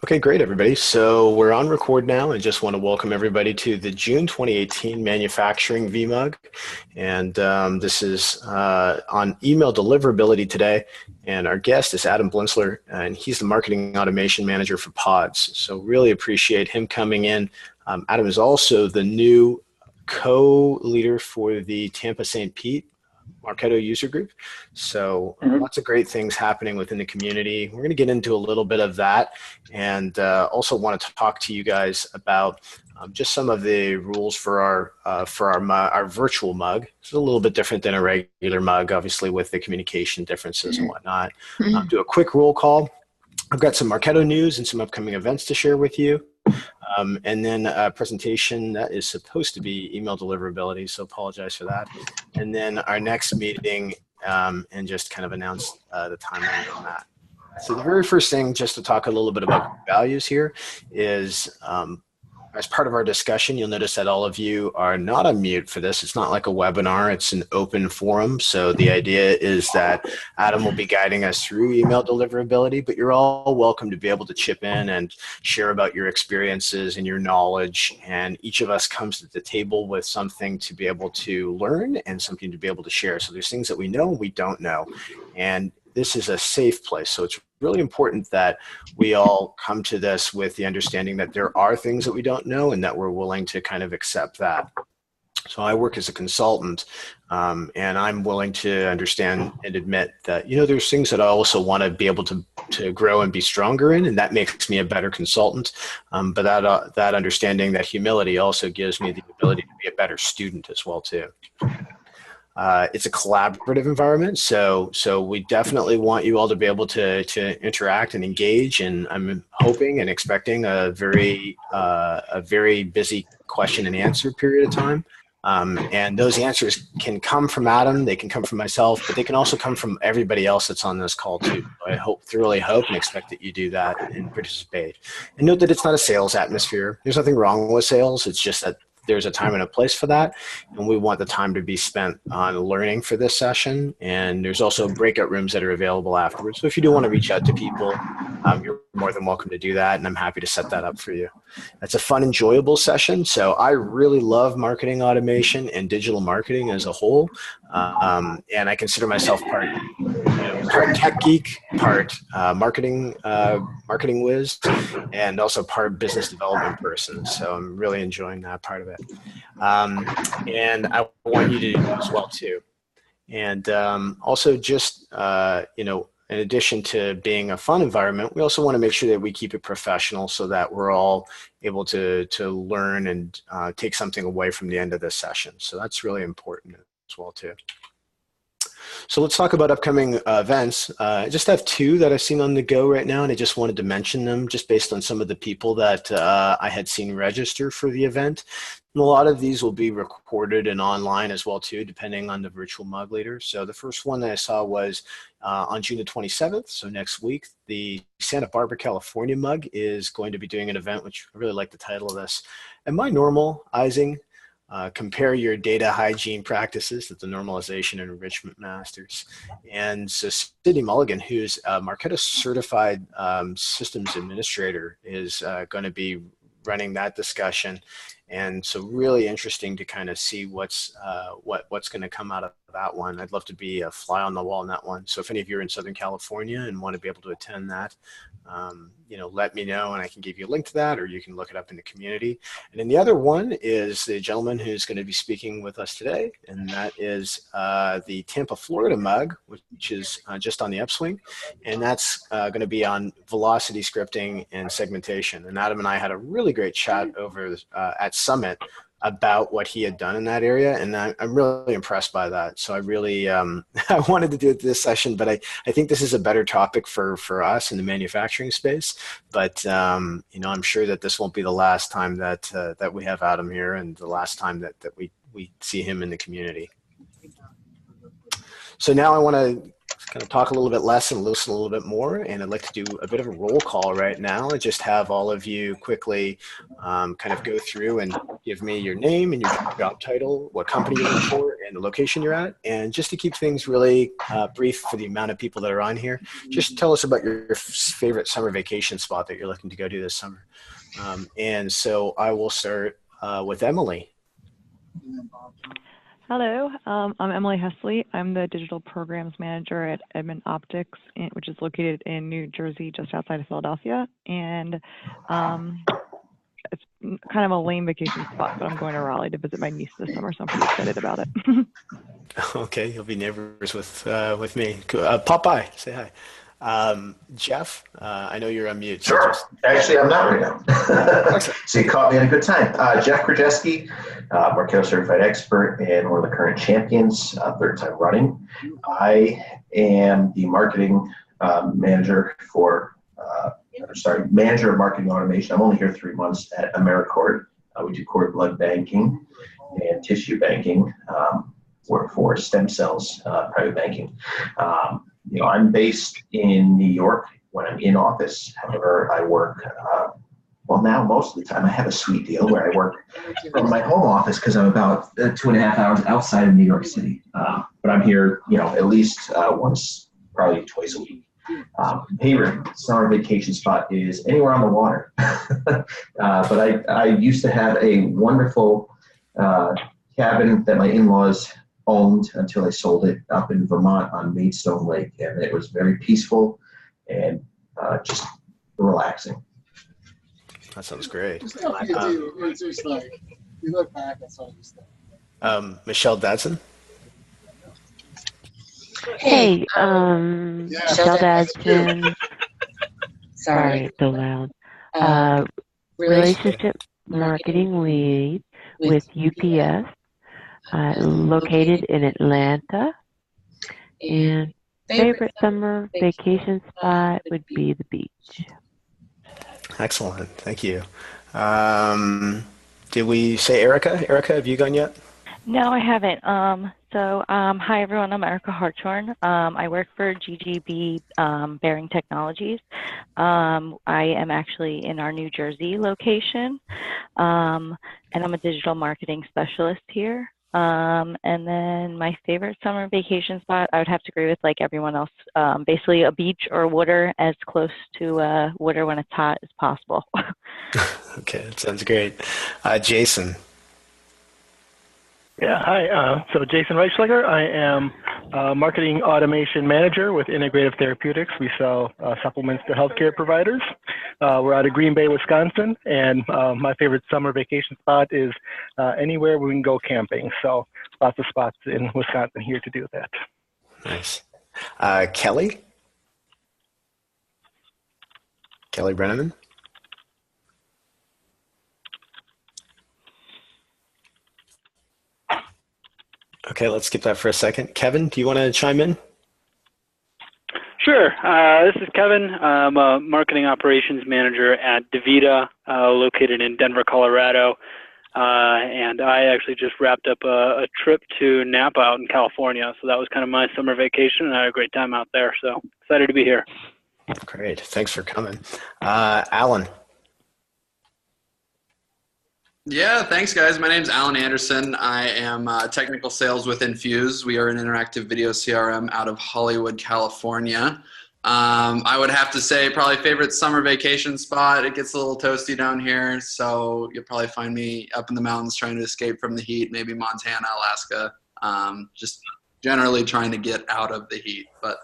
Okay, great, everybody. So we're on record now and just want to welcome everybody to the June 2018 Manufacturing VMUG. And this is on email deliverability today. And our guest is Adam Blinzler, and he's the Marketing Automation Manager for Pods. So really appreciate him coming in. Adam is also the new co-leader for the Tampa St. Pete Marketo user group. So lots of great things happening within the community. We're going to get into a little bit of that, and also want to talk to you guys about just some of the rules for our virtual mug. It's a little bit different than a regular mug, obviously, with the communication differences and whatnot. Do a quick roll call. I've got some Marketo news and some upcoming events to share with you. And then a presentation that is supposed to be email deliverability, so apologize for that. And then our next meeting, and just kind of announce the timeline on that. So the very first thing, just to talk a little bit about values here, is as part of our discussion, you'll notice that all of you are not on mute for this. It's not like a webinar, it's an open forum. So the idea is that Adam will be guiding us through email deliverability, but you're all welcome to be able to chip in and share about your experiences and your knowledge. And each of us comes to the table with something to be able to learn and something to be able to share. So there's things that we know and we don't know. And this is a safe place. So it's really important that we all come to this with the understanding that there are things that we don't know and that we're willing to kind of accept that. So I work as a consultant, and I'm willing to understand and admit that, there's things that I also want to be able to grow and be stronger in, and that makes me a better consultant. But that understanding, that humility also gives me the ability to be a better student as well too. It's a collaborative environment, so we definitely want you all to be able to interact and engage. And I'm hoping and expecting a very busy question and answer period of time. And those answers can come from Adam, they can come from myself, but they can also come from everybody else that's on this call too. I thoroughly hope and expect that you do that and participate. And note that it's not a sales atmosphere. There's nothing wrong with sales. It's just that there's a time and a place for that, and we want the time to be spent on learning for this session. And there's also breakout rooms that are available afterwards. So if you do want to reach out to people, you're more than welcome to do that, and I'm happy to set that up for you. It's a fun, enjoyable session. So I really love marketing automation and digital marketing as a whole, and I consider myself part tech geek, part marketing whiz, and also part business development person. So I'm really enjoying that part of it. And I want you to do as well too. And also just, in addition to being a fun environment, we also want to make sure that we keep it professional so that we're all able to learn and take something away from the end of this session. So that's really important as well too. So let's talk about upcoming events. I just have two that I've seen on the go right now, and I just wanted to mention them just based on some of the people that I had seen register for the event. And a lot of these will be recorded and online as well too, depending on the virtual mug leader. So the first one that I saw was on June the 27th, so next week, the Santa Barbara, California mug is going to be doing an event, which I really like the title of this. Am I normalizing? Compare your data hygiene practices to the normalization and enrichment masters. And so Sydney Mulligan, who's a Marketo certified systems administrator, is going to be running that discussion. And so really interesting to kind of see what's going to come out of that one. I'd love to be a fly on the wall in that one. So if any of you are in Southern California and want to be able to attend that, let me know and I can give you a link to that, or you can look it up in the community. And then the other one is the gentleman who's going to be speaking with us today, and that is the Tampa, Florida mug, which is just on the upswing. And that's going to be on velocity scripting and segmentation. And Adam and I had a really great chat over at Summit about what he had done in that area, and I'm really impressed by that. So I really I wanted to do it this session, but I think this is a better topic for us in the manufacturing space. But I'm sure that this won't be the last time that we have Adam here, and the last time that we see him in the community. So now I want to kind of talk a little bit less and listen a little bit more, and I'd like to do a bit of a roll call right now and just have all of you quickly kind of go through and give me your name and your job title, what company you work for, and the location you're at. And just to keep things really brief for the amount of people that are on here, just tell us about your favorite summer vacation spot that you're looking to go to this summer. And so I will start with Emily. Hello, I'm Emily Hesley. I'm the Digital Programs Manager at Edmund Optics, which is located in New Jersey, just outside of Philadelphia. And it's kind of a lame vacation spot, but I'm going to Raleigh to visit my niece this summer, so I'm pretty excited about it. Okay, you'll be neighbors with me. Pop by, say hi. Jeff, I know you're on mute. So sure. Actually, I'm not right now. So you caught me at a good time. Jeff Krajewski, Marketo certified expert and one of the current champions, third time running. I am the marketing manager manager of marketing automation. I'm only here 3 months at AmeriCord. We do cord blood banking and tissue banking. Work for stem cells, private banking. I'm based in New York when I'm in office. However, I work, now most of the time I have a sweet deal where I work from my home office because I'm about 2.5 hours outside of New York City. But I'm here, at least once, probably twice a week. Favorite summer vacation spot is anywhere on the water. But I used to have a wonderful cabin that my in-laws owned until I sold it up in Vermont on Maidstone Lake, and it was very peaceful and just relaxing. That sounds great. It's just like you look back, that's all you say. Michelle Dadson. Hey, Michelle Dadson. Sorry, so loud. Relationship marketing lead with UPS. Located in Atlanta, and favorite summer vacation spot would be the beach. Excellent, thank you. Did we say Erica? Erica, have you gone yet? No, I haven't. Hi everyone, I'm Erica Hartshorn. I work for GGB Bearing Technologies. I am actually in our New Jersey location, and I'm a digital marketing specialist here. And then my favorite summer vacation spot, I would have to agree with like everyone else, basically a beach or water, as close to water when it's hot as possible. Okay, that sounds great. Jason. Yeah, hi. So Jason Reichschlager. I am Marketing Automation Manager with Integrative Therapeutics. We sell supplements to healthcare providers. We're out of Green Bay, Wisconsin, and my favorite summer vacation spot is anywhere we can go camping. So lots of spots in Wisconsin here to do that. Nice. Kelly Brenneman. Okay, let's skip that for a second. Kevin, do you want to chime in? Sure. This is Kevin. I'm a Marketing Operations Manager at DaVita, located in Denver, Colorado. And I actually just wrapped up a trip to Napa out in California. So that was kind of my summer vacation, and I had a great time out there. So excited to be here. Great. Thanks for coming. Alan. Yeah, thanks, guys. My name is Alan Anderson. I am technical sales with Infuse. We are an interactive video CRM out of Hollywood, California. I would have to say probably favorite summer vacation spot. It gets a little toasty down here, so you'll probably find me up in the mountains trying to escape from the heat, maybe Montana, Alaska, just generally trying to get out of the heat. But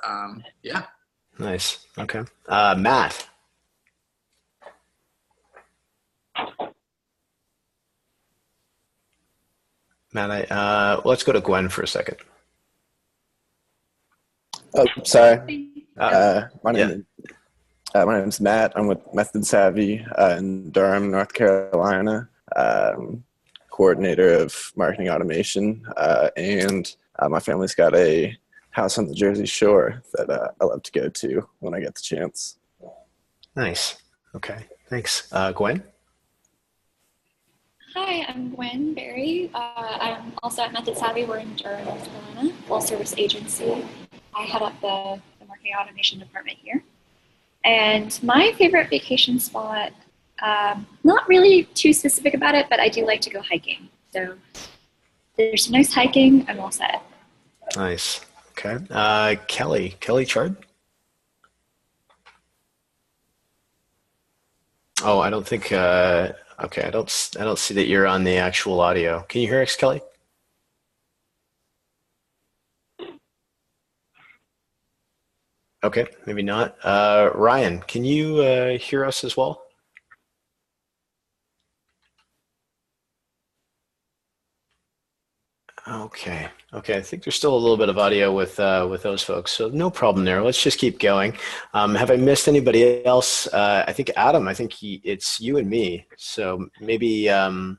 yeah. Nice. Okay. Matt. Matt, let's go to Gwen for a second. Oh, sorry. My name is Matt. I'm with Method Savvy in Durham, North Carolina. Coordinator of marketing automation, and my family's got a house on the Jersey Shore that I love to go to when I get the chance. Nice. Okay. Thanks. Gwen? Hi, I'm Gwen Berry. I'm also at Method Savvy. We're in Durham, North Carolina, full service agency. I head up the marketing automation department here. And my favorite vacation spot, Not really too specific about it, but I do like to go hiking. So there's some nice hiking. I'm all set. Nice. Okay. Kelly Chard. Oh, I don't think. Okay, I don't see that you're on the actual audio. Can you hear us, Kelly? Okay, maybe not. Ryan, can you hear us as well? Okay. I think there's still a little bit of audio with those folks, so no problem there. Let's just keep going. Have I missed anybody else? I think Adam. I think it's you and me. So maybe why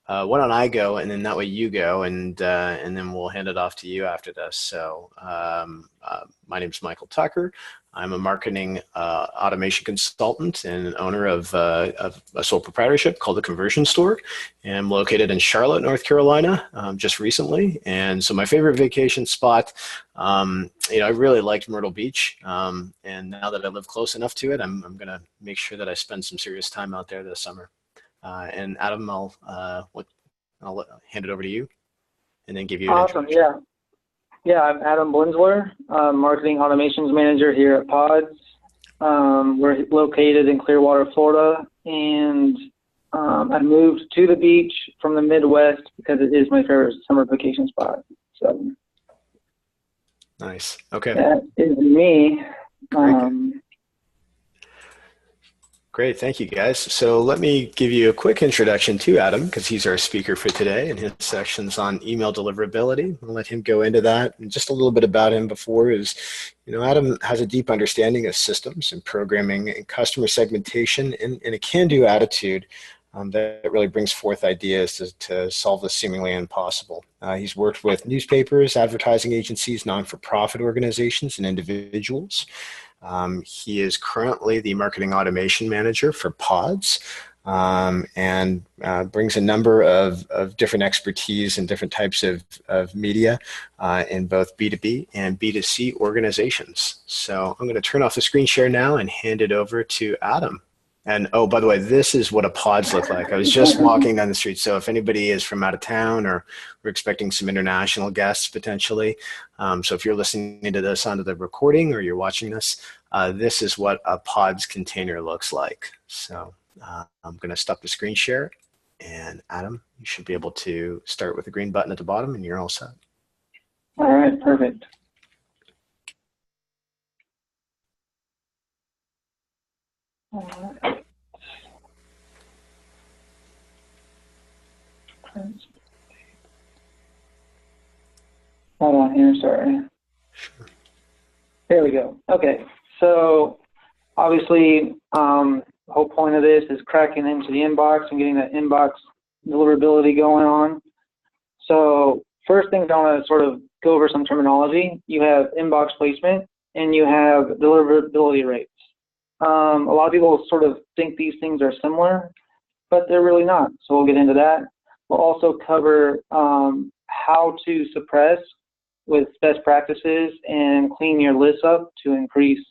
don't I go, and then that way you go, and then we'll hand it off to you after this. So my name is Michael Tucker. I'm a marketing automation consultant and an owner of a sole proprietorship called The Conversion Store. And I'm located in Charlotte, North Carolina, just recently. And so my favorite vacation spot, I really liked Myrtle Beach. And now that I live close enough to it, I'm going to make sure that I spend some serious time out there this summer. And Adam, I'll hand it over to you and then give you an Awesome, yeah, I'm Adam Blinzler, Marketing Automations Manager here at Pods. We're located in Clearwater, Florida, and I moved to the beach from the Midwest because it is my favorite summer vacation spot. So nice. Okay. That is me. Great, thank you guys. So let me give you a quick introduction to Adam because he's our speaker for today, and his section's on email deliverability. I'll let him go into that. And just a little bit about him before is, Adam has a deep understanding of systems and programming and customer segmentation and a can-do attitude that really brings forth ideas to solve the seemingly impossible. He's worked with newspapers, advertising agencies, non-for-profit organizations, and individuals. He is currently the marketing automation manager for Pods and brings a number of different expertise and different types of media in both B2B and B2C organizations. So I'm going to turn off the screen share now and hand it over to Adam. And oh, by the way, this is what a Pods look like. I was just walking down the street. So if anybody is from out of town, or we're expecting some international guests potentially. So if you're listening to this onto the recording or you're watching this, this is what a Pods container looks like. So I'm going to stop the screen share. And Adam, you should be able to start with the green button at the bottom and you're all set. All right, perfect. All right. Hold on here, sorry. Sure. There we go. Okay, so obviously the whole point of this is cracking into the inbox and getting that inbox deliverability going on. So first thing I want to sort of go over some terminology. You have inbox placement and you have deliverability rates. A lot of people sort of think these things are similar, but they're really not. So we'll get into that. We'll also cover how to suppress with best practices and clean your lists up to increase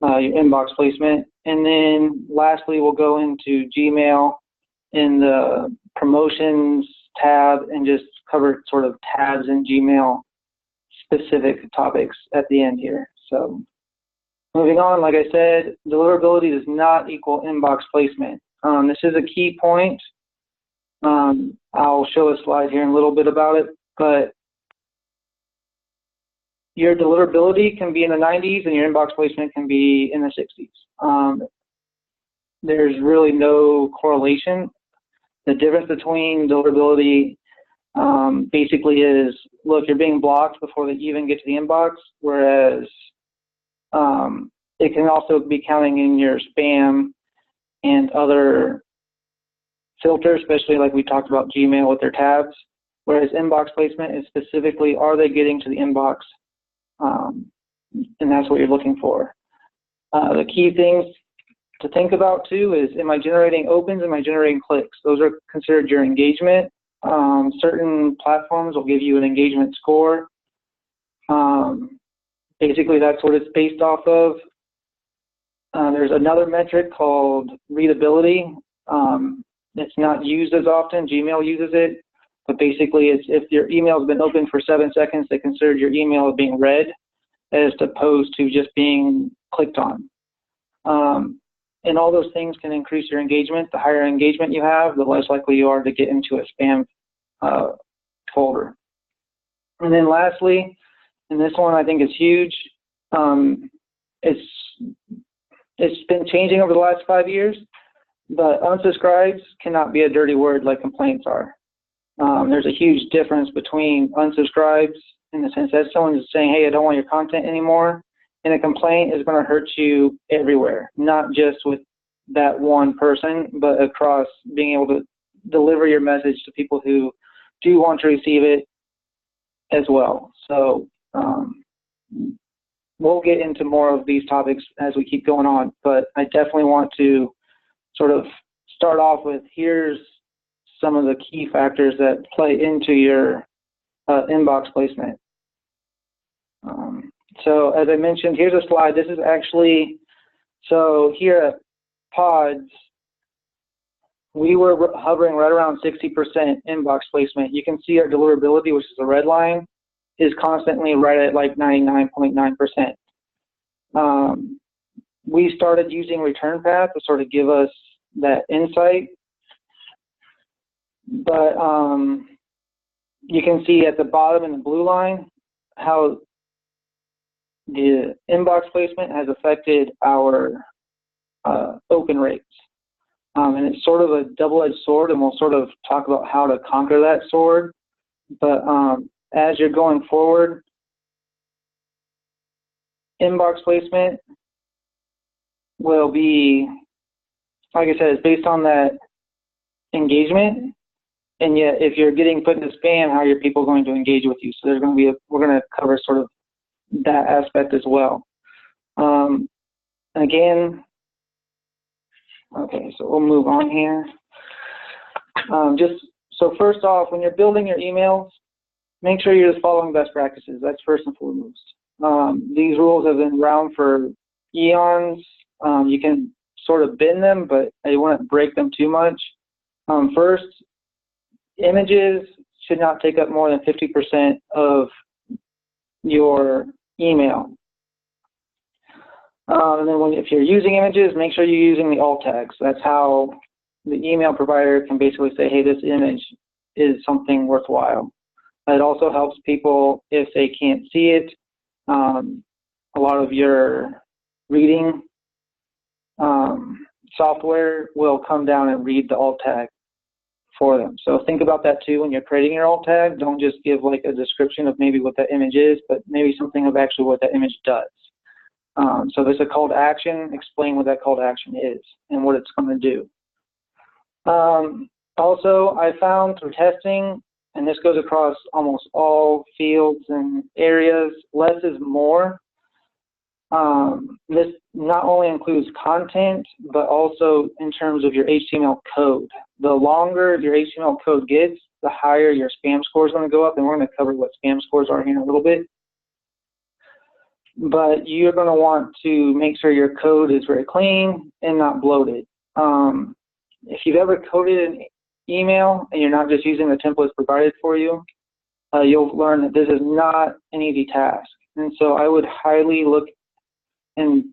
your inbox placement. And then lastly, we'll go into Gmail in the promotions tab and just cover sort of tabs in Gmail specific topics at the end here. So moving on, like I said, deliverability does not equal inbox placement. This is a key point. I'll show a slide here in a little bit about it, but your deliverability can be in the 90s and your inbox placement can be in the 60s. There's really no correlation. The difference between deliverability basically is, look, you're being blocked before they even get to the inbox, whereas it can also be counting in your spam and other filters, especially like we talked about Gmail with their tabs, whereas inbox placement is specifically, are they getting to the inbox? And that's what you're looking for. The key things to think about too is, am I generating opens? Am I generating clicks? Those are considered your engagement. Certain platforms will give you an engagement score. Basically, that's what it's based off of. There's another metric called readability. It's not used as often. Gmail uses it, but basically it's if your email has been open for 7 seconds, they consider your email as being read as opposed to just being clicked on. And all those things can increase your engagement. The higher engagement you have, the less likely you are to get into a spam folder. And then lastly, and this one I think is huge, it's been changing over the last 5 years, but unsubscribes cannot be a dirty word like complaints are. There's a huge difference between unsubscribes in the sense that someone is saying, hey, I don't want your content anymore, and a complaint is going to hurt you everywhere, not just with that one person, but across being able to deliver your message to people who do want to receive it as well. So we'll get into more of these topics as we keep going on, but I definitely want to sort of start off with here's some of the key factors that play into your inbox placement. So as I mentioned, here's a slide. This is actually, so here at Pods, we were hovering right around 60% inbox placement. You can see our deliverability, which is the red line, is constantly right at like 99.9%. We started using ReturnPath to sort of give us that insight. But you can see at the bottom in the blue line how the inbox placement has affected our open rates. And it's sort of a double-edged sword, and we'll sort of talk about how to conquer that sword. But as you're going forward, inbox placement will be, like I said, it's based on that engagement. And yet, if you're getting put into spam, how are your people going to engage with you? So there's going to be we're going to cover sort of that aspect as well. Again, okay, so we'll move on here. So first off, when you're building your emails, make sure you're just following best practices. That's first and foremost. These rules have been around for eons. You can sort of bend them, but you wouldn't break them too much. First, images should not take up more than 50% of your email. And then if you're using images, make sure you're using the alt tags. That's how the email provider can basically say, hey, this image is something worthwhile. It also helps people if they can't see it. A lot of your reading software will come down and read the alt tag for them. So think about that too when you're creating your alt tag. Don't just give like a description of maybe what that image is, but maybe something of actually what that image does. So there's a call to action. Explain what that call to action is and what it's going to do. Also, I found through testing, and this goes across almost all fields and areas, less is more. This not only includes content, but also in terms of your HTML code. The longer your HTML code gets, the higher your spam score is going to go up, and we're going to cover what spam scores are here in a little bit. But you're going to want to make sure your code is very clean and not bloated. If you've ever coded an email and you're not just using the templates provided for you, you'll learn that this is not an easy task. And so I would highly look and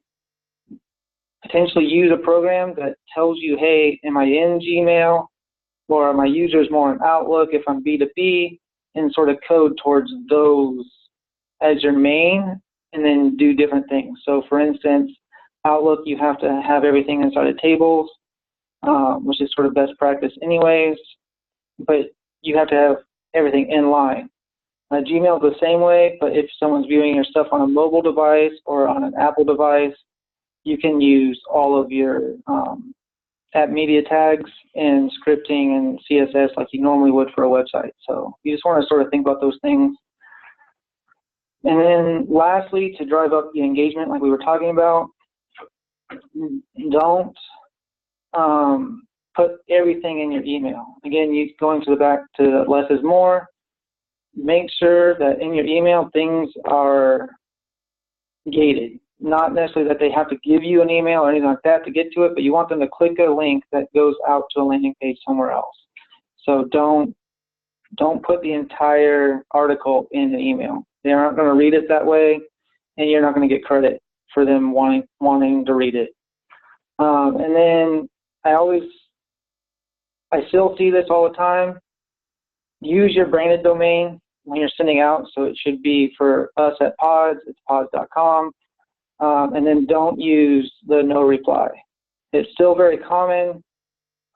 potentially use a program that tells you, hey, am I in Gmail, or are my users more in Outlook if I'm B2B, and sort of code towards those as your main, and then do different things. So for instance, Outlook, you have to have everything inside of tables, which is sort of best practice anyways, but you have to have everything in line. Gmail is the same way, but if someone's viewing your stuff on a mobile device or on an Apple device, you can use all of your app media tags and scripting and CSS like you normally would for a website. So you just want to sort of think about those things. And then lastly, to drive up the engagement like we were talking about, don't put everything in your email. Again, you going to the back to less is more. Make sure that in your email things are gated. not necessarily that they have to give you an email or anything like that to get to it, but you want them to click a link that goes out to a landing page somewhere else. So don't put the entire article in an email. They aren't going to read it that way, and you're not going to get credit for them wanting to read it. And then I still see this all the time. Use your branded domain when you're sending out. So it should be for us at Pods, it's pods.com. And then don't use the no reply. It's still very common.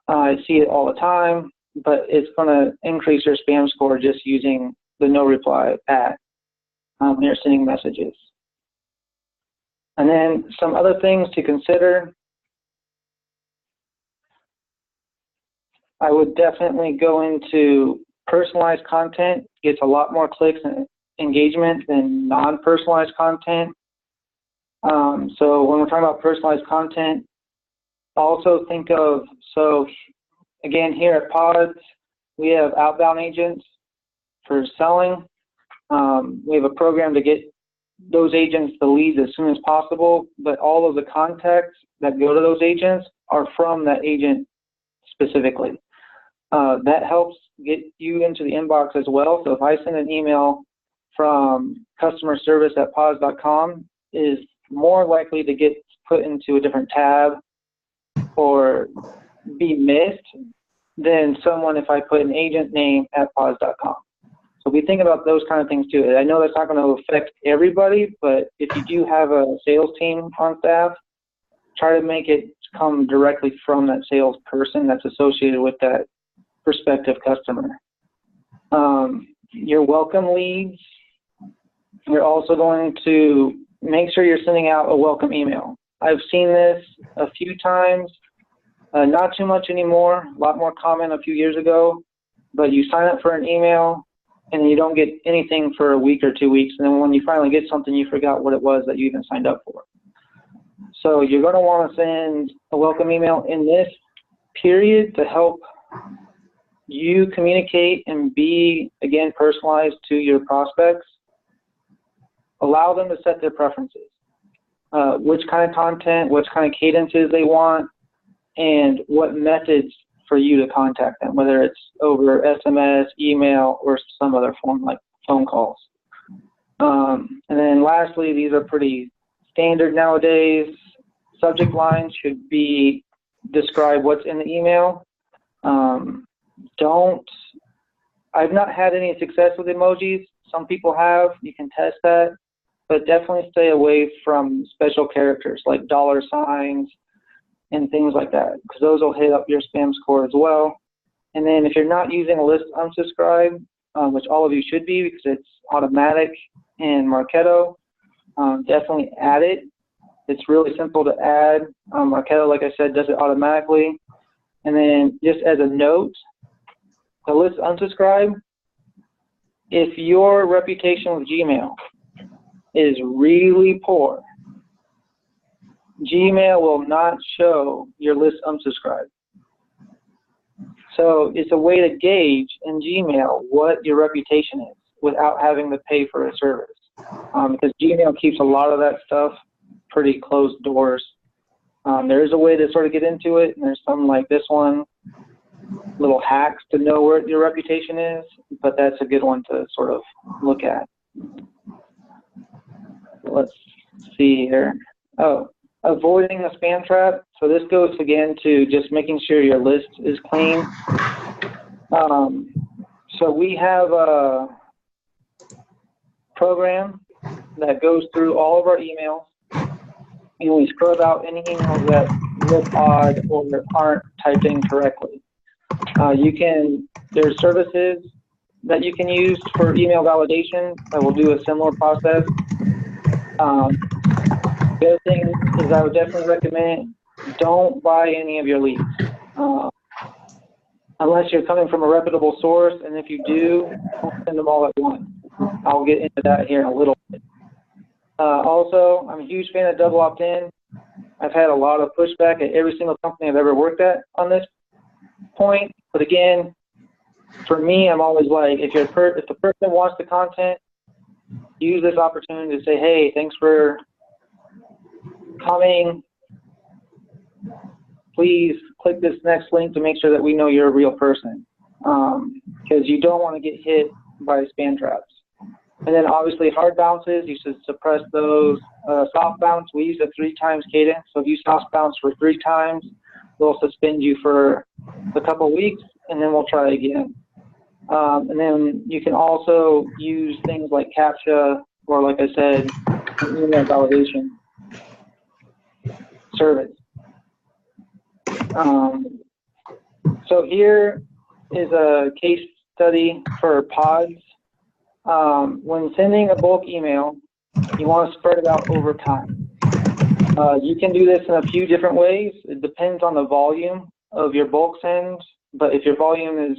I see it all the time, but it's going to increase your spam score just using the no reply at when you're sending messages. And then some other things to consider. I would definitely go into personalized content. Gets a lot more clicks and engagement than non-personalized content. So when we're talking about personalized content, also think of, so again, here at Pods, we have outbound agents for selling. We have a program to get those agents the leads as soon as possible, but all of the contacts that go to those agents are from that agent specifically. That helps get you into the inbox as well. So if I send an email from customer service at pods.com, is more likely to get put into a different tab or be missed than someone if I put an agent name at pods.com. So be thinking about those kind of things too. I know that's not going to affect everybody, but if you do have a sales team on staff, try to make it come directly from that salesperson that's associated with that prospective customer. Your welcome leads, you're also going to make sure you're sending out a welcome email. I've seen this a few times, not too much anymore, a lot more common a few years ago, but you sign up for an email and you don't get anything for a week or 2 weeks, and then when you finally get something, you forgot what it was that you even signed up for. So you're going to want to send a welcome email in this period to help you communicate and be, again, personalized to your prospects. Allow them to set their preferences, which kind of content, which kind of cadences they want, and what methods for you to contact them, whether it's over SMS, email, or some other form like phone calls. And then lastly, these are pretty standard nowadays. Subject lines should be describe what's in the email. I've not had any success with emojis. Some people have, you can test that, but definitely stay away from special characters like dollar signs and things like that, because those will hit up your spam score as well. And then if you're not using a list unsubscribe, which all of you should be because it's automatic in Marketo, definitely add it. It's really simple to add. Marketo, like I said, does it automatically. And then just as a note, the list unsubscribe, if your reputation with Gmail is really poor, Gmail will not show your list unsubscribe. So it's a way to gauge in Gmail what your reputation is without having to pay for a service. Because Gmail keeps a lot of that stuff pretty closed doors. There is a way to sort of get into it, and there's some like this one, little hacks to know where your reputation is, but that's a good one to sort of look at. Let's see here. Oh, avoiding a spam trap. So this goes again to just making sure your list is clean. So we have a program that goes through all of our emails, and we scrub out any emails that look odd or aren't typed in correctly. There's services that you can use for email validation that will do a similar process. The other thing is I would definitely recommend don't buy any of your leads unless you're coming from a reputable source, and if you do, don't send them all at once. I'll get into that here in a little bit. Also, I'm a huge fan of double opt-in. I've had a lot of pushback at every single company I've ever worked at on this point, but again, for me, I'm always like, if the person wants the content, use this opportunity to say, hey, thanks for coming, please click this next link to make sure that we know you're a real person, because you don't want to get hit by spam traps. And then obviously hard bounces, you should suppress those. Soft bounce, we use a 3 times cadence. So if you soft bounce for 3 times, we'll suspend you for a couple weeks, and then we'll try again. And then you can also use things like CAPTCHA, or like I said, email validation service. So here is a case study for pods. When sending a bulk email, you want to spread it out over time. You can do this in a few different ways. It depends on the volume of your bulk sends, but if your volume is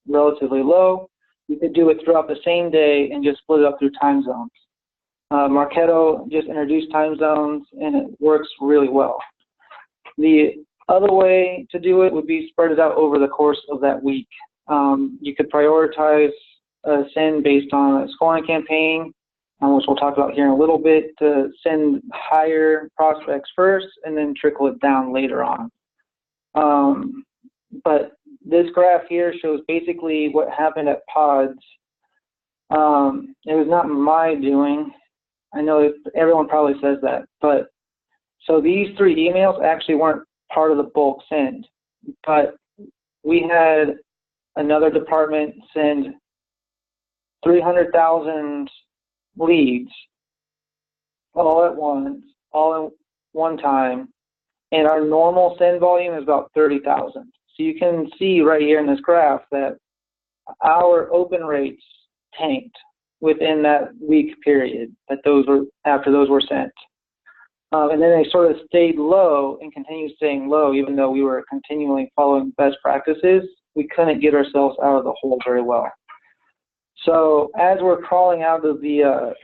relatively low, you could do it throughout the same day and just split it up through time zones. Marketo just introduced time zones, and it works really well. The other way to do it would be spread it out over the course of that week. You could prioritize a send based on a scoring campaign, which we'll talk about here in a little bit, to send higher prospects first and then trickle it down later on. But this graph here shows basically what happened at pods. It was not my doing. I know everyone probably says that, but so these 3 emails actually weren't part of the bulk send, but we had another department send 300,000 leads all at once, all at one time, and our normal send volume is about 30,000. So you can see right here in this graph that our open rates tanked within that week period that after those were sent. And then they sort of stayed low and continued staying low, even though we were continually following best practices. We couldn't get ourselves out of the hole very well. So as we're crawling out of the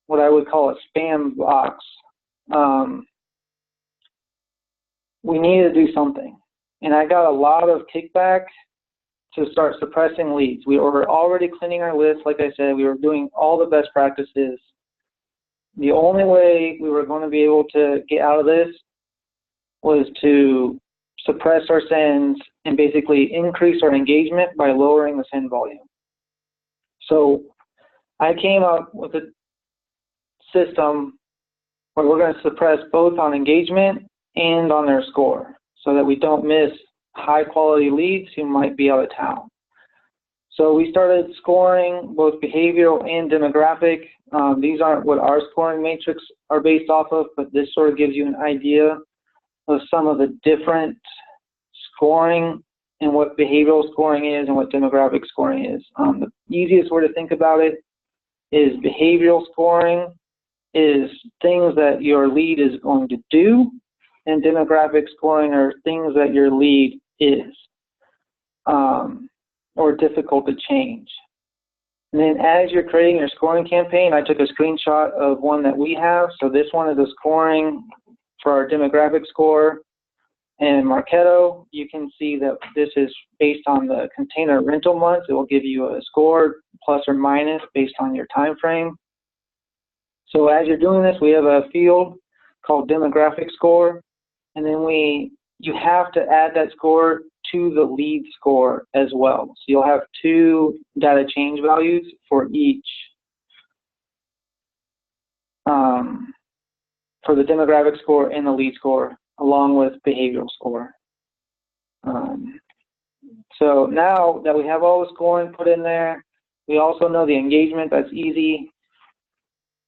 what I would call a spam box, we needed to do something. And I got a lot of kickback to start suppressing leads. We were already cleaning our list. Like I said, we were doing all the best practices. The only way we were going to be able to get out of this was to suppress our sends and basically increase our engagement by lowering the send volume. So I came up with a system where we're going to suppress both on engagement and on their score so that we don't miss high quality leads who might be out of town. So we started scoring both behavioral and demographic. These aren't what our scoring matrix are based off of, but this sort of gives you an idea of some of the different scoring and what behavioral scoring is and what demographic scoring is. The easiest way to think about it is behavioral scoring is things that your lead is going to do, and demographic scoring are things that your lead is, or difficult to change. And then as you're creating your scoring campaign, I took a screenshot of one that we have. So this one is a scoring for our demographic score. And Marketo, you can see that this is based on the container rental months. It will give you a score plus or minus based on your time frame. So as you're doing this, we have a field called demographic score, and then you have to add that score to the lead score as well. So you'll have 2 data change values for each, for the demographic score and the lead score, along with behavioral score. So now that we have all the scoring put in there, we also know the engagement. That's easy.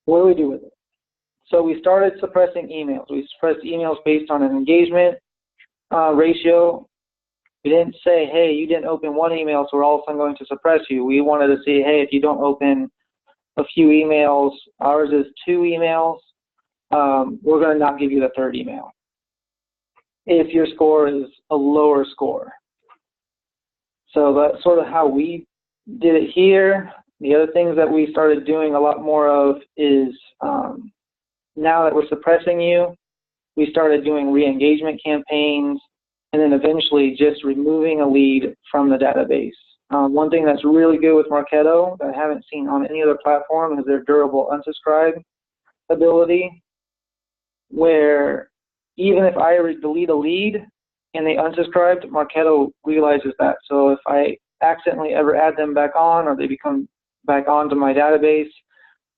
What do we do with it? So we started suppressing emails. We suppressed emails based on an engagement ratio. We didn't say, hey, you didn't open 1 email, so we're all of a sudden going to suppress you. We wanted to see, hey, if you don't open a few emails, ours is 2 emails, we're going to not give you the 3rd email if your score is a lower score. So that's sort of how we did it here. The other things that we started doing a lot more of is now that we're suppressing you, we started doing re-engagement campaigns, and then eventually just removing a lead from the database. One thing that's really good with Marketo that I haven't seen on any other platform is their durable unsubscribe ability. where even if I delete a lead and they unsubscribed, Marketo realizes that. So if I accidentally ever add them back on, or they become back onto my database,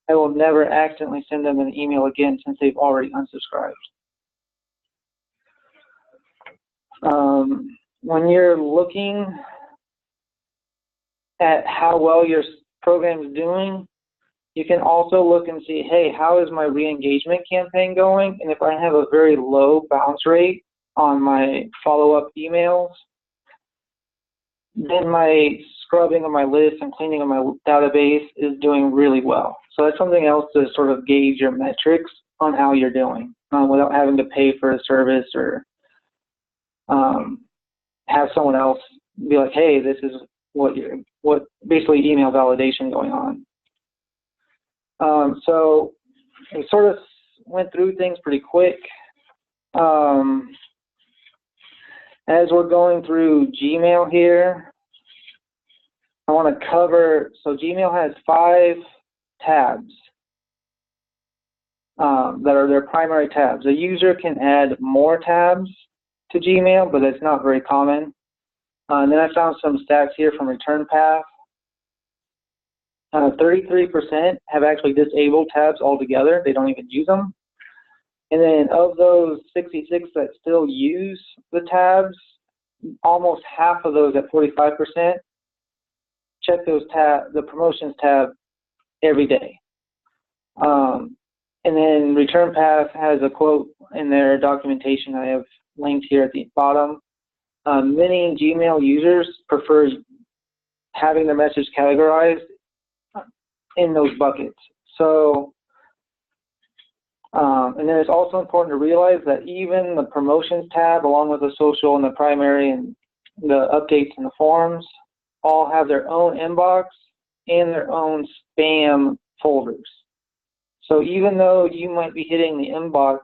I will never accidentally send them an email again since they've already unsubscribed. When you're looking at how well your program is doing, you can also look and see, hey, how is my re-engagement campaign going? And if I have a very low bounce rate on my follow-up emails, then my scrubbing of my list and cleaning of my database is doing really well. So that's something else to sort of gauge your metrics on how you're doing without having to pay for a service or have someone else be like, hey, this is what basically email validation going on. So we sort of went through things pretty quick. As we're going through Gmail here, I want to cover, so Gmail has 5 tabs that are their primary tabs. A user can add more tabs to Gmail, but it's not very common. And then I found some stats here from ReturnPath. 33% have actually disabled tabs altogether. They don't even use them. And then of those 66 that still use the tabs, almost half of those at 45% check those the promotions tab every day. And then ReturnPath has a quote in their documentation I have linked here at the bottom. Many Gmail users prefer having their message categorized in those buckets. So, and then it's also important to realize that even the promotions tab, along with the social and the primary and the updates and the forums, all have their own inbox and their own spam folders. So even though you might be hitting the inbox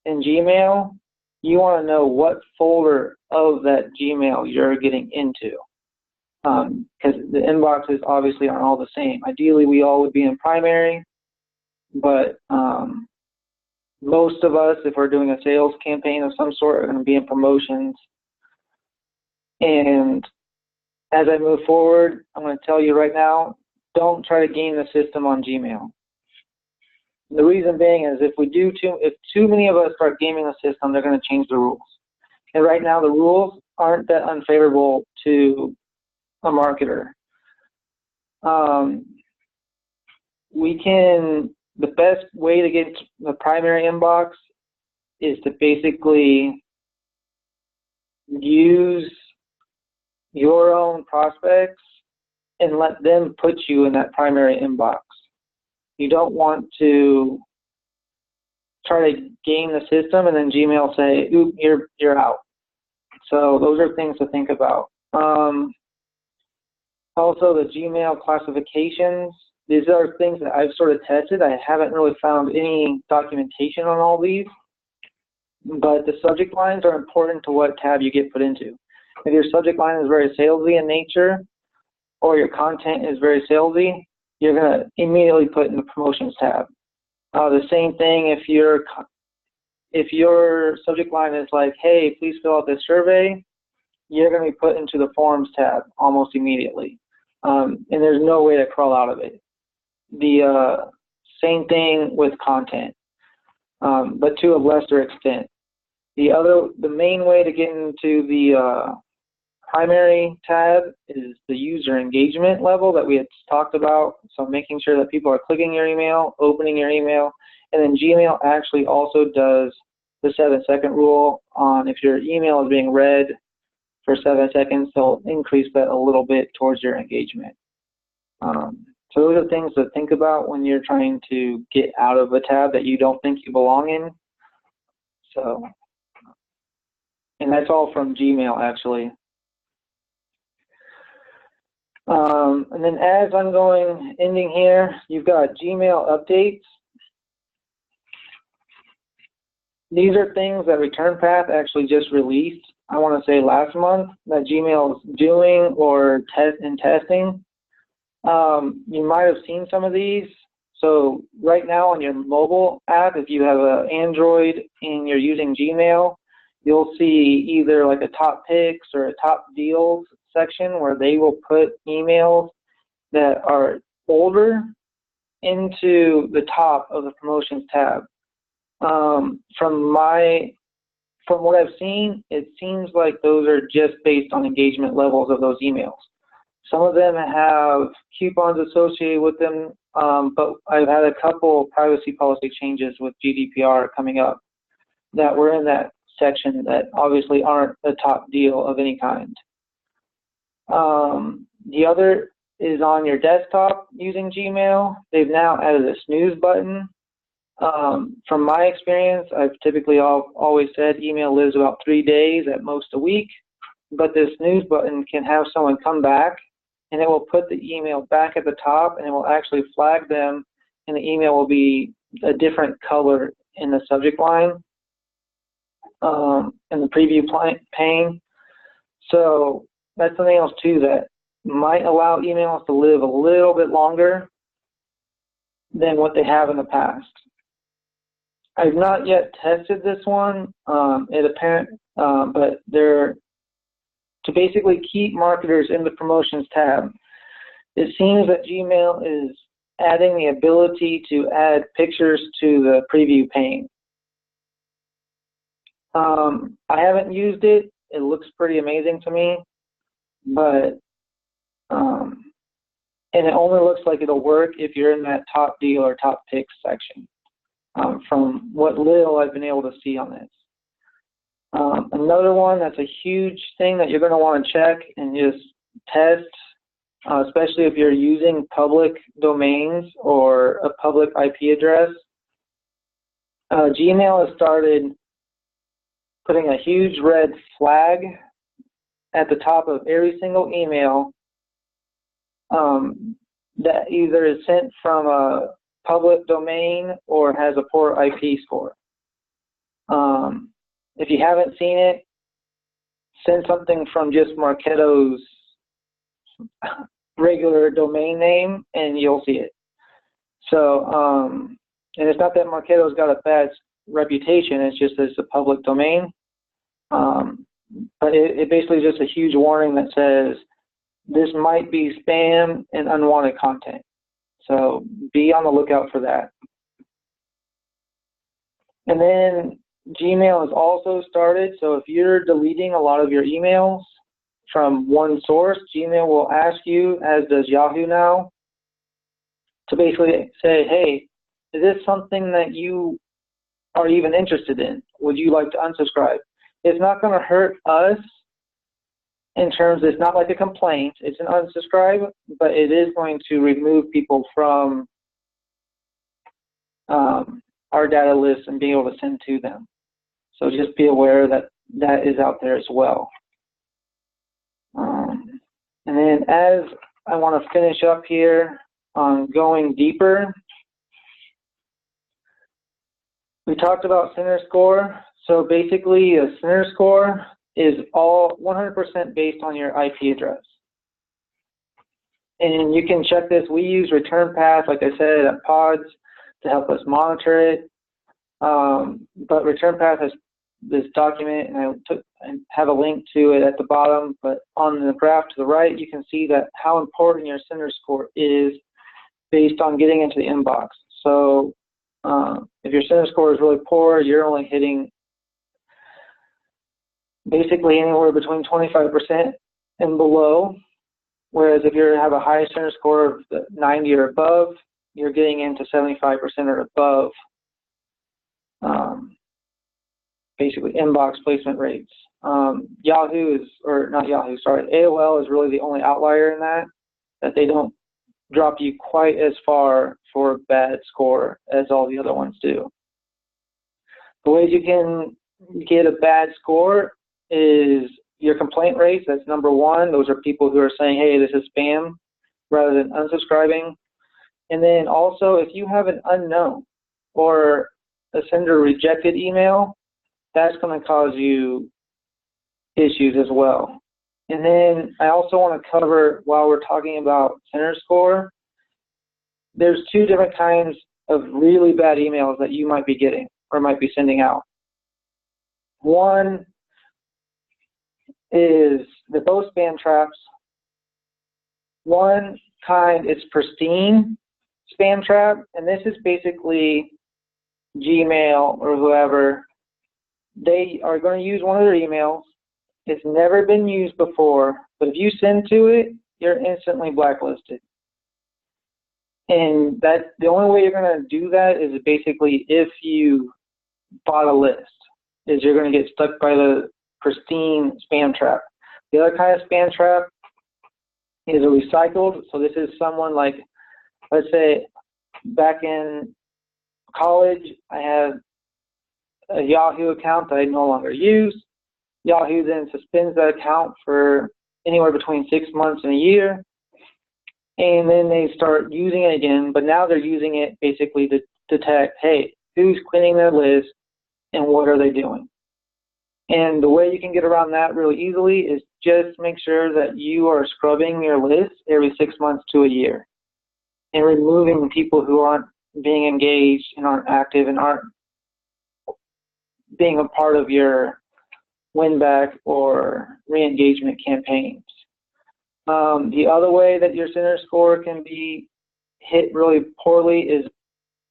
in Gmail, you want to know what folder of that Gmail you're getting into. Because the inboxes obviously aren't all the same. Ideally, we all would be in primary, but most of us, if we're doing a sales campaign of some sort, are going to be in promotions. And as I move forward, I'm going to tell you right now, don't try to game the system on Gmail. The reason being is if too many of us start gaming the system, they're going to change the rules. And right now, the rules aren't that unfavorable to a marketer. The best way to get the primary inbox is to basically use your own prospects and let them put you in that primary inbox. You don't want to try to game the system and then Gmail say, oop, you're out. So those are things to think about. Also, the Gmail classifications, these are things that I've sort of tested. I haven't really found any documentation on all these, but the subject lines are important to what tab you get put into. If your subject line is very salesy in nature, or your content is very salesy, you're going to immediately put in the promotions tab. The same thing if your subject line is like, hey, please fill out this survey, you're going to be put into the forums tab almost immediately. And there's no way to crawl out of it. The same thing with content, but to a lesser extent. The main way to get into the primary tab is the user engagement level that we had talked about. So making sure that people are clicking your email, opening your email, and then Gmail actually also does the 7-second rule on if your email is being read for 7 seconds, they'll increase that a little bit towards your engagement. So those are things to think about when you're trying to get out of a tab that you don't think you belong in. So, and that's all from Gmail actually. And then as I'm ending here, you've got Gmail updates. These are things that ReturnPath actually just released, I want to say last month, that Gmail is doing or testing. You might have seen some of these. So right now on your mobile app, if you have an Android and you're using Gmail, you'll see either like a top picks or a top deals section where they will put emails that are older into the top of the promotions tab. From what I've seen, it seems like those are just based on engagement levels of those emails. Some of them have coupons associated with them, but I've had a couple privacy policy changes with GDPR coming up that were in that section that obviously aren't a top deal of any kind. The other is on your desktop using Gmail. They've now added a snooze button. From my experience, I've typically always said email lives about 3 days, at most a week, but this snooze button can have someone come back and it will put the email back at the top and it will actually flag them, and the email will be a different color in the subject line in the preview pane. So that's something else too that might allow emails to live a little bit longer than what they have in the past. I've not yet tested this one, but they're to basically keep marketers in the promotions tab. It seems that Gmail is adding the ability to add pictures to the preview pane. I haven't used it. It looks pretty amazing to me, but and it only looks like it'll work if you're in that top deal or top picks section. From what little I've been able to see on this. Another one that's a huge thing that you're going to want to check and just test, especially if you're using public domains or a public IP address. Gmail has started putting a huge red flag at the top of every single email that either is sent from a public domain or has a poor IP score. If you haven't seen it, send something from just Marketo's regular domain name and you'll see it. So, and it's not that Marketo's got a bad reputation, it's just that it's a public domain. But it basically is just a huge warning that says this might be spam and unwanted content. So be on the lookout for that. And then Gmail has also started, so if you're deleting a lot of your emails from one source, Gmail will ask you, as does Yahoo now, to basically say, hey, is this something that you are even interested in? Would you like to unsubscribe? It's not going to hurt us in terms, it's not like a complaint, it's an unsubscribe, but it is going to remove people from our data list and being able to send to them. So just be aware that that is out there as well. And then as I want to finish up here on going deeper, we talked about center score. So basically a center score is all 100% based on your IP address. And you can check this. We use ReturnPath, like I said, at Pods to help us monitor it. But ReturnPath has this document, and I have a link to it at the bottom. But on the graph to the right, you can see that how important your center score is based on getting into the inbox. So if your center score is really poor, you're only hitting basically anywhere between 25% and below. Whereas if you have a high center score of 90 or above, you're getting into 75% or above, basically inbox placement rates. Yahoo is, or not Yahoo, sorry, AOL is really the only outlier in that they don't drop you quite as far for a bad score as all the other ones do. The ways you can get a bad score is your complaint rates. That's number one. Those are people who are saying, hey, this is spam, rather than unsubscribing. And then also, if you have an unknown or a sender rejected email, that's going to cause you issues as well. And then I also want to cover, while we're talking about center score, there's two different kinds of really bad emails that you might be getting or might be sending out. One is the both spam traps. One kind is pristine spam trap, and this is basically Gmail or whoever. They are going to use one of their emails. It's never been used before, but if you send to it, you're instantly blacklisted. And that the only way you're going to do that is basically if you bought a list, is you're going to get stuck by the pristine spam trap. The other kind of spam trap is a recycled. So this is someone like, let's say back in college, I had a Yahoo account that I no longer use. Yahoo then suspends that account for anywhere between 6 months and a year. And then they start using it again, but now they're using it basically to detect, hey, who's cleaning their list and what are they doing? And the way you can get around that really easily is just make sure that you are scrubbing your list every 6 months to a year and removing people who aren't being engaged and aren't active and aren't being a part of your win-back or re-engagement campaigns. The other way that your center score can be hit really poorly is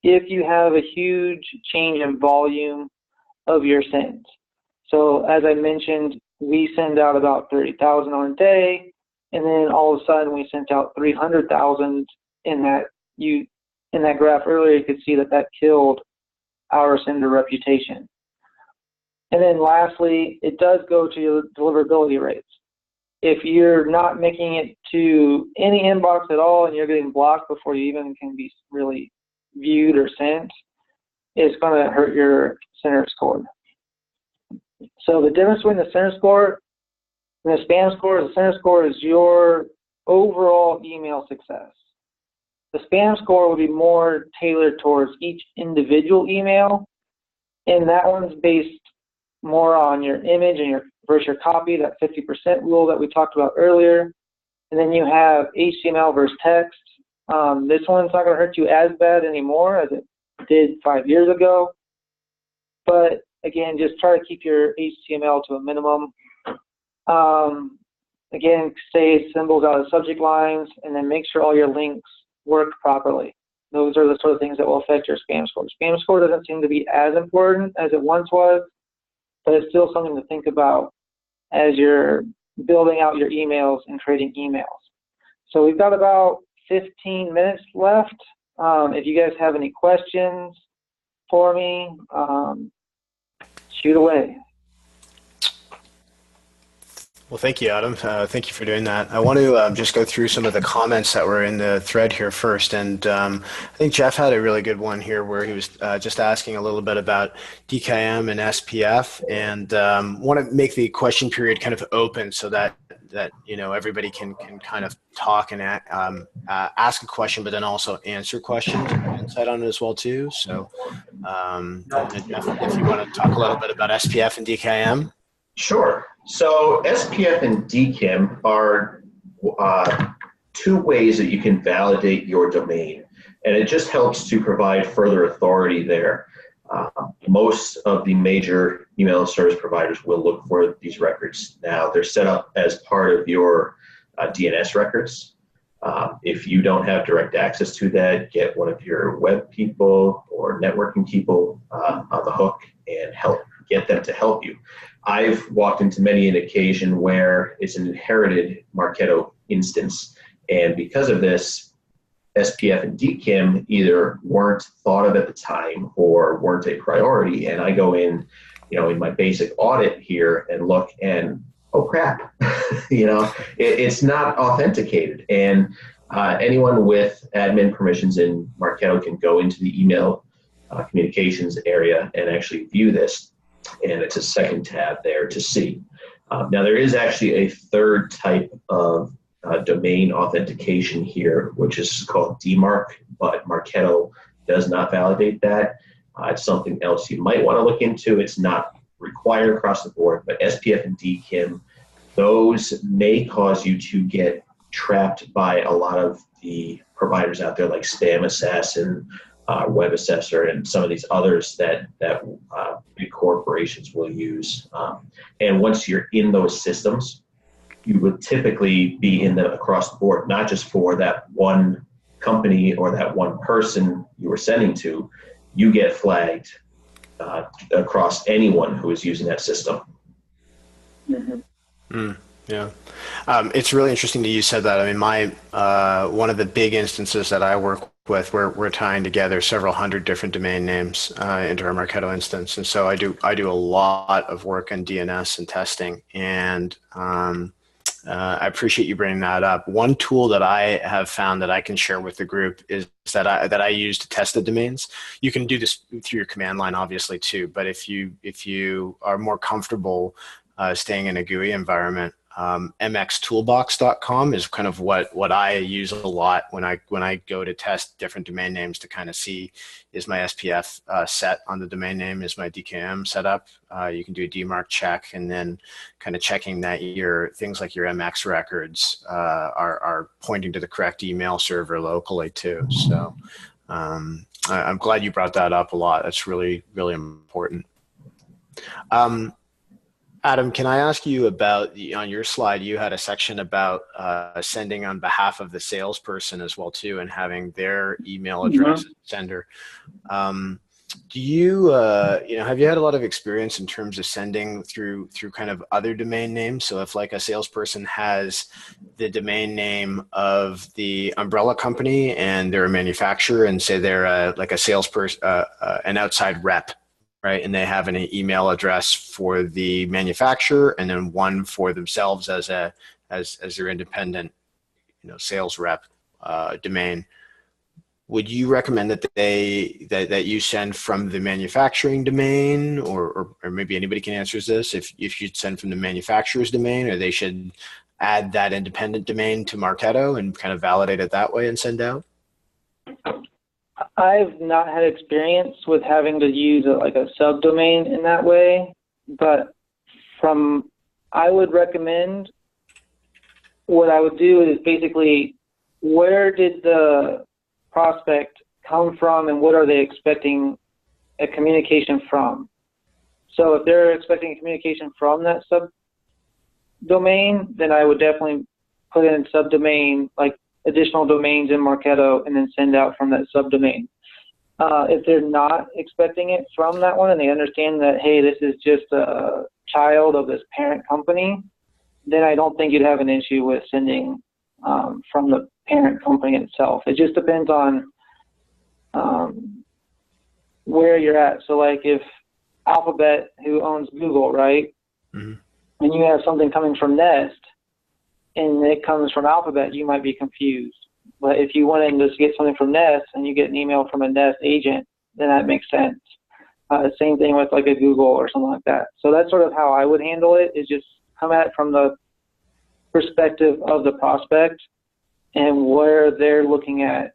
if you have a huge change in volume of your sends. So as I mentioned, we send out about 30,000 on a day, and then all of a sudden we sent out 300,000 in that graph earlier. You could see that killed our sender reputation. And then lastly, it does go to your deliverability rates. If you're not making it to any inbox at all and you're getting blocked before you even can be really viewed or sent, it's going to hurt your center score. So the difference between the center score and the spam score is the center score is your overall email success. The spam score will be more tailored towards each individual email, and that one's based more on your image and versus your copy, that 50% rule that we talked about earlier. And then you have HTML versus text. This one's not going to hurt you as bad anymore as it did 5 years ago. But again, just try to keep your HTML to a minimum. Again, say symbols out of subject lines, and then make sure all your links work properly. Those are the sort of things that will affect your spam score. Spam score doesn't seem to be as important as it once was, but it's still something to think about as you're building out your emails and creating emails. So we've got about 15 minutes left. If you guys have any questions for me, shoot away. Well, thank you, Adam. Thank you for doing that. I want to just go through some of the comments that were in the thread here first. And I think Jeff had a really good one here where he was just asking a little bit about DKIM and SPF, and want to make the question period kind of open so that you know, everybody can kind of talk and ask a question, but then also answer questions and insight on it as well too. So Jeff, if you want to talk a little bit about SPF and DKIM. Sure. So SPF and DKIM are two ways that you can validate your domain, and it just helps to provide further authority there. Most of the major email service providers will look for these records. Now, they're set up as part of your DNS records. If you don't have direct access to that, get one of your web people or networking people on the hook and get them to help you. I've walked into many an occasion where it's an inherited Marketo instance, and because of this, SPF and DKIM either weren't thought of at the time or weren't a priority, and I go in, you know, in my basic audit here and look and, oh crap, you know, it's not authenticated. And anyone with admin permissions in Marketo can go into the email communications area and actually view this. And it's a second tab there to see. Now, there is actually a third type of domain authentication here, which is called DMARC, but Marketo does not validate that. It's something else you might want to look into. It's not required across the board, but SPF and DKIM, those may cause you to get trapped by a lot of the providers out there like Spam Assassin, Web Assessor, and some of these others that big corporations will use. And once you're in those systems, you would typically be in them across the board, not just for that one company or that one person you were sending to. You get flagged across anyone who is using that system. Mm-hmm. Yeah. It's really interesting that you said that. I mean, one of the big instances that I work with, we're tying together several hundred different domain names into our Marketo instance. And so I do a lot of work in DNS and testing, and I appreciate you bringing that up. One tool that I have found that I can share with the group is that I use to test the domains. You can do this through your command line, obviously, too. But if you are more comfortable staying in a GUI environment, mxtoolbox.com is kind of what I use a lot when I go to test different domain names to kind of see, is my SPF set on the domain name, is my DKM set up. You can do a DMARC check, and then kind of checking that your things like your MX records are pointing to the correct email server locally too. So I'm glad you brought that up a lot. That's really, really important. Adam, can I ask you about, on your slide, you had a section about sending on behalf of the salesperson as well too, and having their email address as sender. Do you, have you had a lot of experience in terms of sending through kind of other domain names? So if like a salesperson has the domain name of the umbrella company and they're a manufacturer, and say they're like a salesperson, an outside rep, right? And they have an email address for the manufacturer and then one for themselves as their independent, sales rep domain. Would you recommend that that you send from the manufacturing domain, or maybe anybody can answer this, if you'd send from the manufacturer's domain, or they should add that independent domain to Marketo and kind of validate it that way and send out? I've not had experience with having to use a subdomain in that way, but I would recommend, what I would do is basically, where did the prospect come from and what are they expecting a communication from? So if they're expecting a communication from that subdomain, then I would definitely put in subdomain, like additional domains in Marketo, and then send out from that subdomain. If they're not expecting it from that one and they understand that, hey, this is just a child of this parent company, then I don't think you'd have an issue with sending from the parent company itself. It just depends on where you're at. So like if Alphabet, who owns Google, right, and you have something coming from Nest, and it comes from Alphabet, you might be confused. But if you want to just get something from Nest and you get an email from a Nest agent, then that makes sense. Same thing with like a Google or something like that. So that's sort of how I would handle it, is just come at it from the perspective of the prospect and where they're looking at,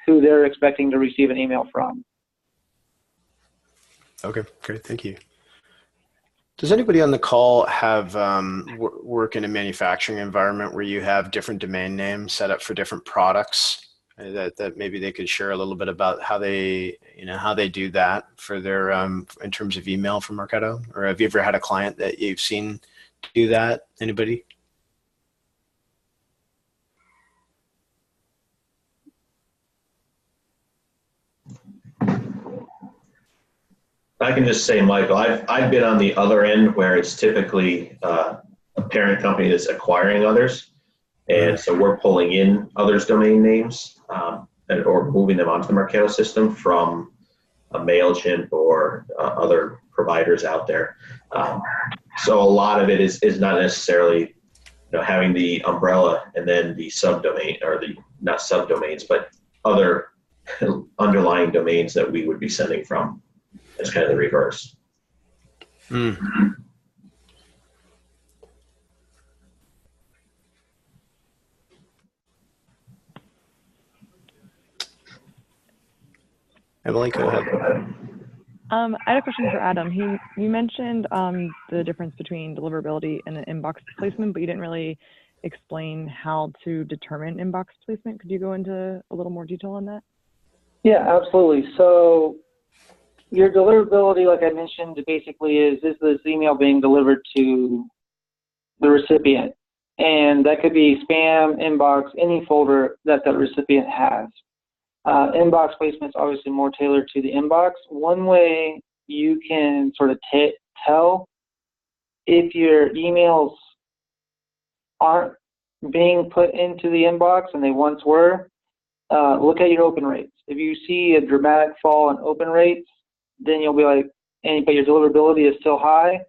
who they're expecting to receive an email from. Okay, great, thank you. Does anybody on the call have work in a manufacturing environment where you have different domain names set up for different products that maybe they could share a little bit about how they do that for their in terms of email from Marketo? Or have you ever had a client that you've seen do that? Anybody? I can just say, Michael, I've been on the other end where it's typically a parent company that's acquiring others. And so we're pulling in others' domain names or moving them onto the Marketo system from a MailChimp or other providers out there. So a lot of it is not necessarily having the umbrella and then the subdomain, or the not subdomains, but other underlying domains that we would be sending from. It's kind of the reverse. Emily, go ahead. I had a question for Adam. You mentioned the difference between deliverability and the inbox placement, but you didn't really explain how to determine inbox placement. Could you go into a little more detail on that? Yeah, absolutely. So your deliverability, like I mentioned, basically is this email being delivered to the recipient? And that could be spam, inbox, any folder that the recipient has. Inbox placement is obviously more tailored to the inbox. One way you can sort of tell if your emails aren't being put into the inbox and they once were, look at your open rates. If you see a dramatic fall in open rates, then you'll be like, but your deliverability is still high,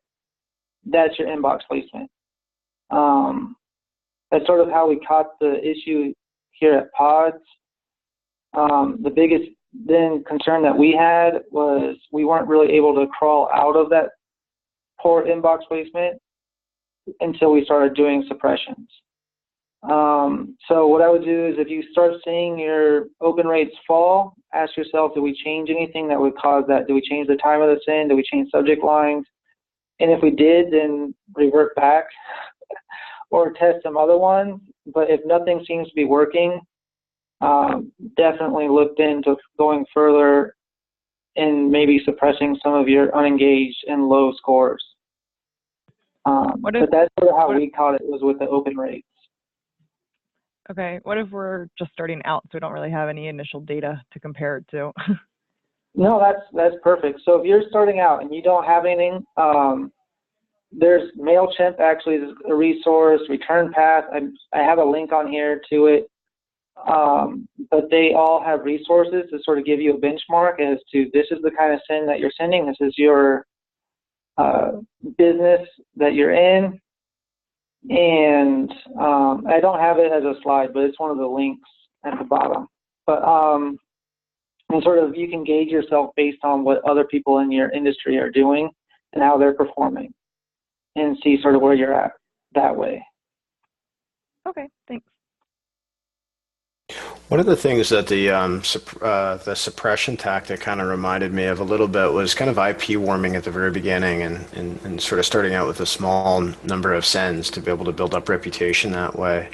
that's your inbox placement. That's sort of how we caught the issue here at Pods. The biggest then concern that we had was we weren't really able to crawl out of that poor inbox placement until we started doing suppressions. So what I would do is if you start seeing your open rates fall, ask yourself, do we change anything that would cause that? Do we change the time of the send? Do we change subject lines? And if we did, then revert back or test some other ones. But if nothing seems to be working, definitely looked into going further and maybe suppressing some of your unengaged and low scores. But that's sort of how we caught it, was with the open rates. Okay, what if we're just starting out, so we don't really have any initial data to compare it to? No, that's perfect. So if you're starting out and you don't have anything, there's MailChimp actually is a resource, ReturnPath. I have a link on here to it, but they all have resources to sort of give you a benchmark as to this is the kind of send that you're sending, this is your business that you're in. And I don't have it as a slide, but it's one of the links at the bottom. But and sort of you can gauge yourself based on what other people in your industry are doing and how they're performing, and see sort of where you're at that way. Okay, thanks. One of the things that the suppression tactic kind of reminded me of a little bit was kind of IP warming at the very beginning, and sort of starting out with a small number of sends to be able to build up reputation that way.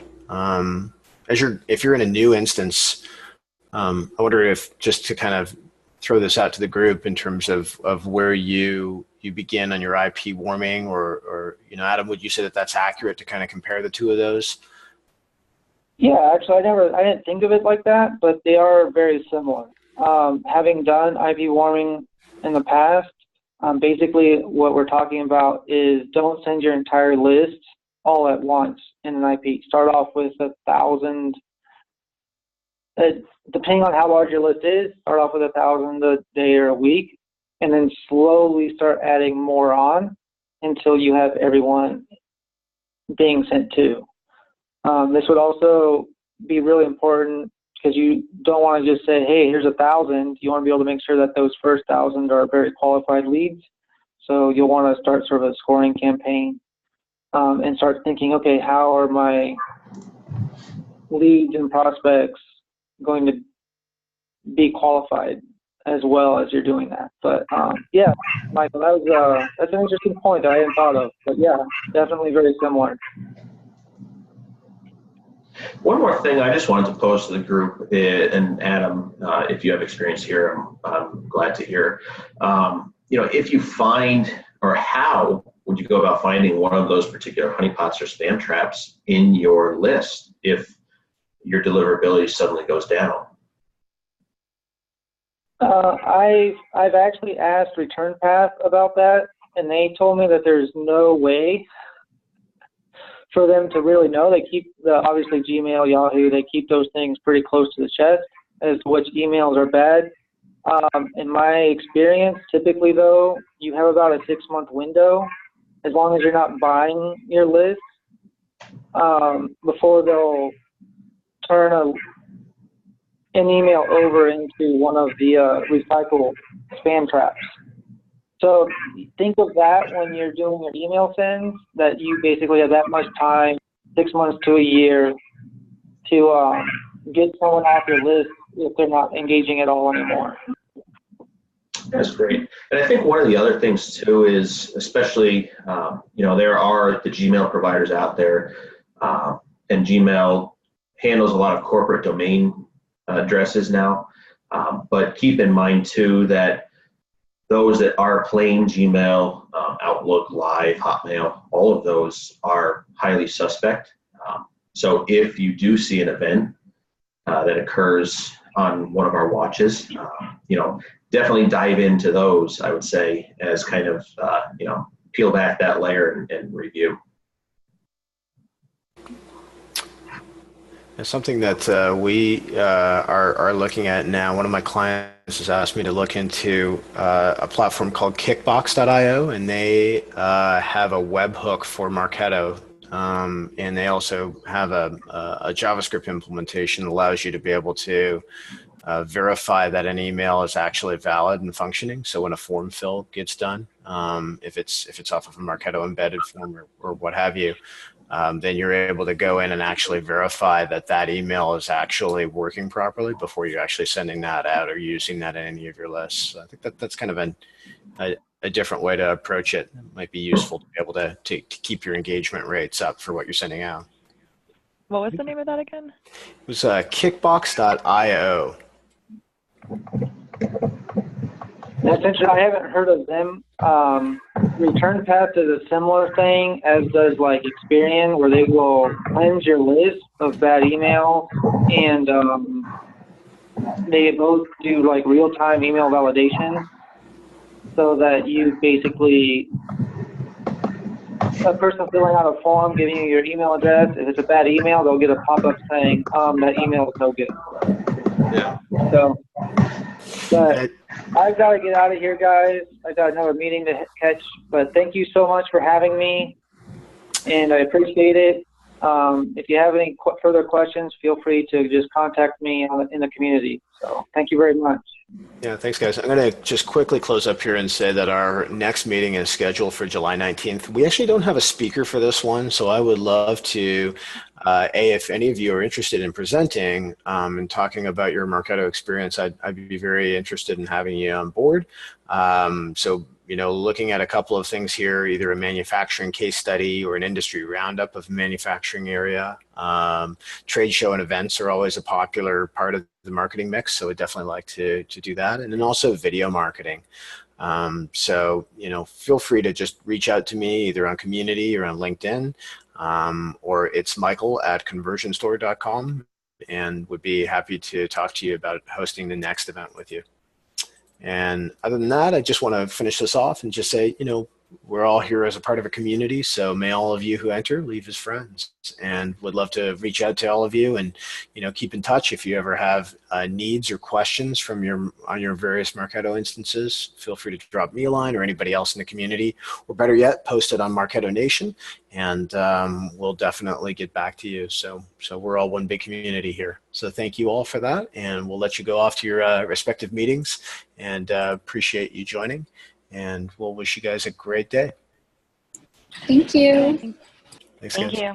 If you're in a new instance, I wonder if, just to kind of throw this out to the group in terms of where you begin on your IP warming, or Adam, would you say that that's accurate to kind of compare the two of those? Yeah, actually, I didn't think of it like that, but they are very similar. Having done IP warming in the past, basically what we're talking about is don't send your entire list all at once in an IP. Start off with 1,000. Depending on how large your list is, start off with 1,000 a day or a week, and then slowly start adding more on until you have everyone being sent to. This would also be really important because you don't want to just say, hey, here's 1,000. You want to be able to make sure that those first 1,000 are very qualified leads. So you'll want to start sort of a scoring campaign and start thinking, okay, how are my leads and prospects going to be qualified as well as you're doing that. But yeah, Michael, that's an interesting point that I hadn't thought of. But yeah, definitely very similar. One more thing I just wanted to pose to the group, and Adam, if you have experience here, I'm glad to hear. If you find, or how would you go about finding one of those particular honeypots or spam traps in your list if your deliverability suddenly goes down? I've actually asked ReturnPath about that, and they told me that there's no way for them to really know. They keep obviously Gmail, Yahoo, they keep those things pretty close to the chest as to which emails are bad. In my experience, typically though, you have about a 6-month window, as long as you're not buying your list, before they'll turn an email over into one of the recycled spam traps. So think of that when you're doing your email sends, that you basically have that much time, 6 months to a year, to get someone off your list if they're not engaging at all anymore. That's great. And I think one of the other things too is, especially, there are the Gmail providers out there. And Gmail handles a lot of corporate domain addresses now. But keep in mind too that those that are plain Gmail, Outlook, Live, Hotmail, all of those are highly suspect. So if you do see an event that occurs on one of our watches, definitely dive into those, I would say, as kind of, peel back that layer and review. It's something that we are looking at now. One of my clients has asked me to look into a platform called Kickbox.io, and they have a webhook for Marketo. And they also have a JavaScript implementation that allows you to be able to verify that an email is actually valid and functioning. So when a form fill gets done, if it's off of a Marketo embedded form or what have you, then you're able to go in and actually verify that that email is actually working properly before you're actually sending that out or using that in any of your lists. So I think that's kind of a different way to approach it. It might be useful to be able to keep your engagement rates up for what you're sending out. What was the name of that again? It was Kickbox.io. That's interesting. I haven't heard of them. ReturnPath is a similar thing, as does like Experian, where they will cleanse your list of bad emails, and they both do like real-time email validation, so that you basically, a person filling out a form, giving you your email address, if it's a bad email, they'll get a pop-up saying, that email is no good. Yeah. So, but I've got to get out of here, guys. I got another meeting to catch, but thank you so much for having me, and I appreciate it. If you have any further questions, feel free to just contact me in the community. So thank you very much. Yeah, thanks, guys. I'm going to just quickly close up here and say that our next meeting is scheduled for July 19th. We actually don't have a speaker for this one, so I would love to, if any of you are interested in presenting and talking about your Marketo experience, I'd be very interested in having you on board. So, looking at a couple of things here, either a manufacturing case study or an industry roundup of manufacturing area. Trade show and events are always a popular part of the marketing mix, so I'd definitely like to do that. And then also video marketing. So, feel free to just reach out to me either on community or on LinkedIn, or it's michael@conversionstore.com, and would be happy to talk to you about hosting the next event with you. And other than that, I just want to finish this off and just say, we're all here as a part of a community, so may all of you who enter leave as friends, and would love to reach out to all of you and, keep in touch. If you ever have needs or questions on your various Marketo instances, feel free to drop me a line or anybody else in the community, or better yet, post it on Marketo Nation, and we'll definitely get back to you. So we're all one big community here. So thank you all for that, and we'll let you go off to your respective meetings, and appreciate you joining. And we'll wish you guys a great day. Thank you. Thanks, guys. Thank you.